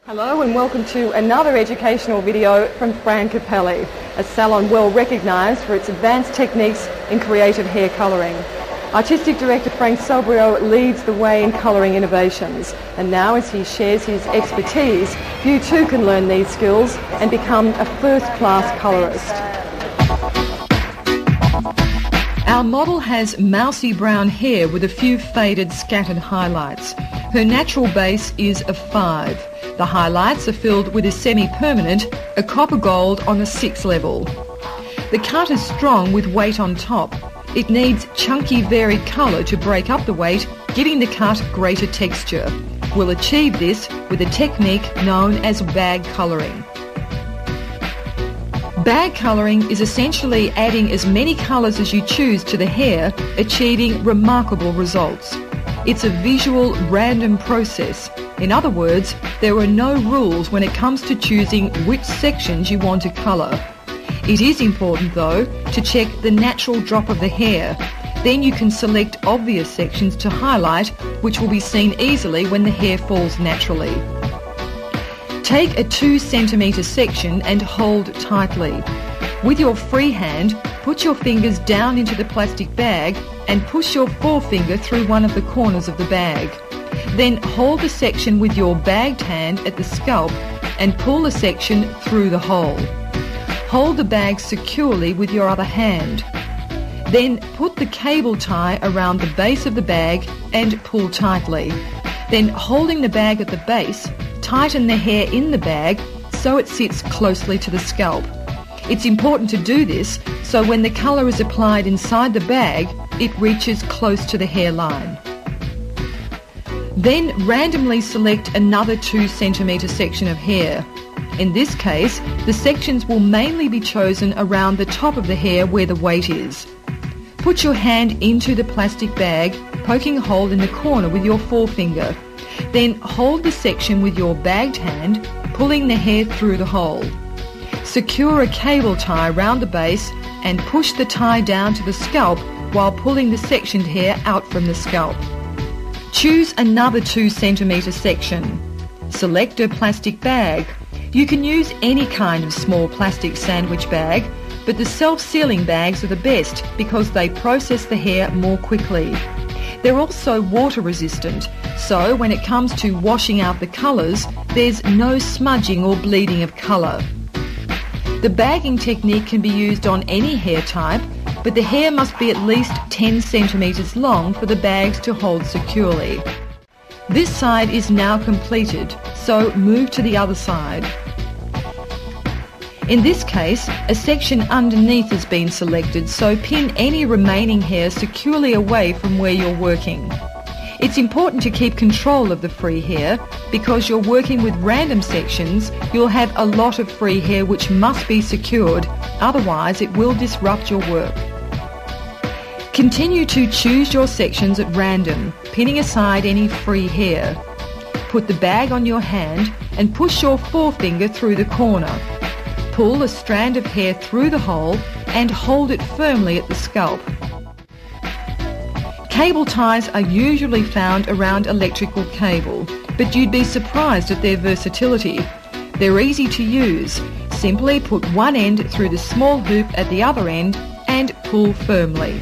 Hello and welcome to another educational video from Francapelli, a salon well recognised for its advanced techniques in creative hair colouring. Artistic Director Frank leads the way in colouring innovations, and now as he shares his expertise, you too can learn these skills and become a first-class colourist. Our model has mousy brown hair with a few faded scattered highlights. Her natural base is a 5. The highlights are filled with a semi-permanent, a copper gold on a 6 level. The cut is strong with weight on top. It needs chunky varied colour to break up the weight, giving the cut greater texture. We'll achieve this with a technique known as bag colouring. Bag colouring is essentially adding as many colours as you choose to the hair, achieving remarkable results. It's a visual, random process. In other words, there are no rules when it comes to choosing which sections you want to colour. It is important, though, to check the natural drop of the hair. Then you can select obvious sections to highlight, which will be seen easily when the hair falls naturally. Take a 2 centimetre section and hold tightly. With your free hand, put your fingers down into the plastic bag and push your forefinger through one of the corners of the bag. Then hold the section with your bagged hand at the scalp and pull the section through the hole. Hold the bag securely with your other hand. Then put the cable tie around the base of the bag and pull tightly. Then holding the bag at the base, tighten the hair in the bag so it sits closely to the scalp. It's important to do this so when the colour is applied inside the bag, it reaches close to the hairline. Then randomly select another 2 centimetre section of hair. In this case, the sections will mainly be chosen around the top of the hair where the weight is. Put your hand into the plastic bag, poking a hole in the corner with your forefinger. Then hold the section with your bagged hand, pulling the hair through the hole. Secure a cable tie round the base and push the tie down to the scalp while pulling the sectioned hair out from the scalp. Choose another 2 centimetre section. Select a plastic bag. You can use any kind of small plastic sandwich bag, but the self-sealing bags are the best because they process the hair more quickly. They're also water resistant, so when it comes to washing out the colours, there's no smudging or bleeding of colour. The bagging technique can be used on any hair type, but the hair must be at least 10 centimetres long for the bags to hold securely. This side is now completed, so move to the other side. In this case, a section underneath has been selected, so pin any remaining hair securely away from where you're working. It's important to keep control of the free hair because you're working with random sections. You'll have a lot of free hair which must be secured, otherwise it will disrupt your work. Continue to choose your sections at random, pinning aside any free hair. Put the bag on your hand and push your forefinger through the corner. Pull a strand of hair through the hole and hold it firmly at the scalp. Cable ties are usually found around electrical cable, but you'd be surprised at their versatility. They're easy to use. Simply put one end through the small hoop at the other end and pull firmly.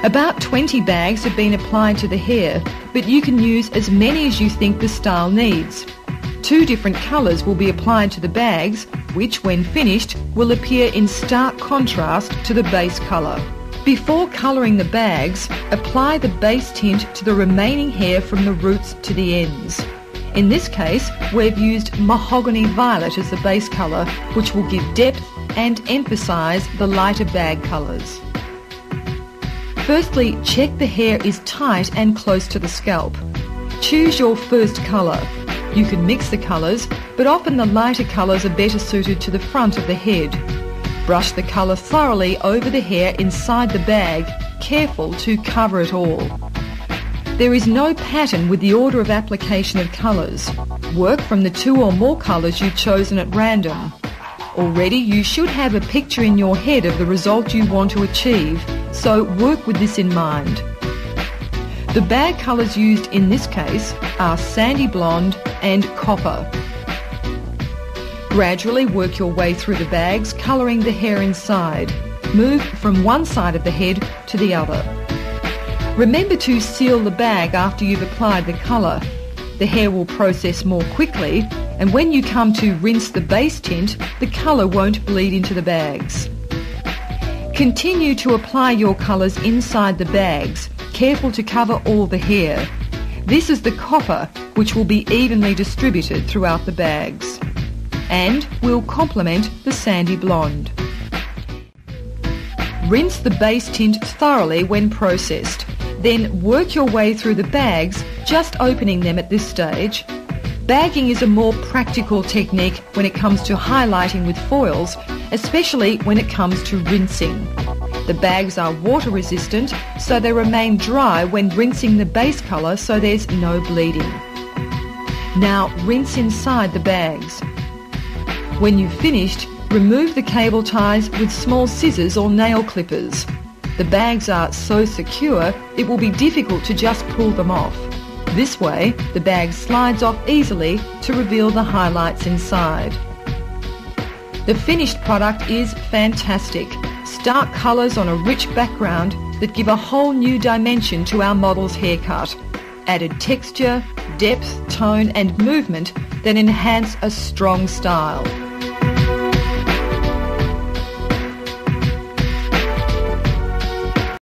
About 20 bags have been applied to the hair, but you can use as many as you think the style needs. 2 different colours will be applied to the bags, which when finished will appear in stark contrast to the base colour. Before colouring the bags, apply the base tint to the remaining hair from the roots to the ends. In this case, we've used mahogany violet as the base colour, which will give depth and emphasise the lighter bag colours. Firstly, check the hair is tight and close to the scalp. Choose your first colour. You can mix the colours, but often the lighter colours are better suited to the front of the head. Brush the colour thoroughly over the hair inside the bag, careful to cover it all. There is no pattern with the order of application of colours. Work from the 2 or more colours you've chosen at random. Already you should have a picture in your head of the result you want to achieve, so work with this in mind. The bag colours used in this case are sandy blonde and copper. Gradually work your way through the bags, colouring the hair inside. Move from one side of the head to the other. Remember to seal the bag after you've applied the colour. The hair will process more quickly, and when you come to rinse the base tint, the colour won't bleed into the bags. Continue to apply your colours inside the bags, careful to cover all the hair. This is the copper, which will be evenly distributed throughout the bags, and will complement the sandy blonde. Rinse the base tint thoroughly when processed. Then work your way through the bags, just opening them at this stage. Bagging is a more practical technique when it comes to highlighting with foils, especially when it comes to rinsing. The bags are water resistant, so they remain dry when rinsing the base colour, so there's no bleeding. Now rinse inside the bags. When you've finished, remove the cable ties with small scissors or nail clippers. The bags are so secure it will be difficult to just pull them off. This way, the bag slides off easily to reveal the highlights inside. The finished product is fantastic. Stark colours on a rich background that give a whole new dimension to our model's haircut. Added texture, depth, tone and movement that enhance a strong style.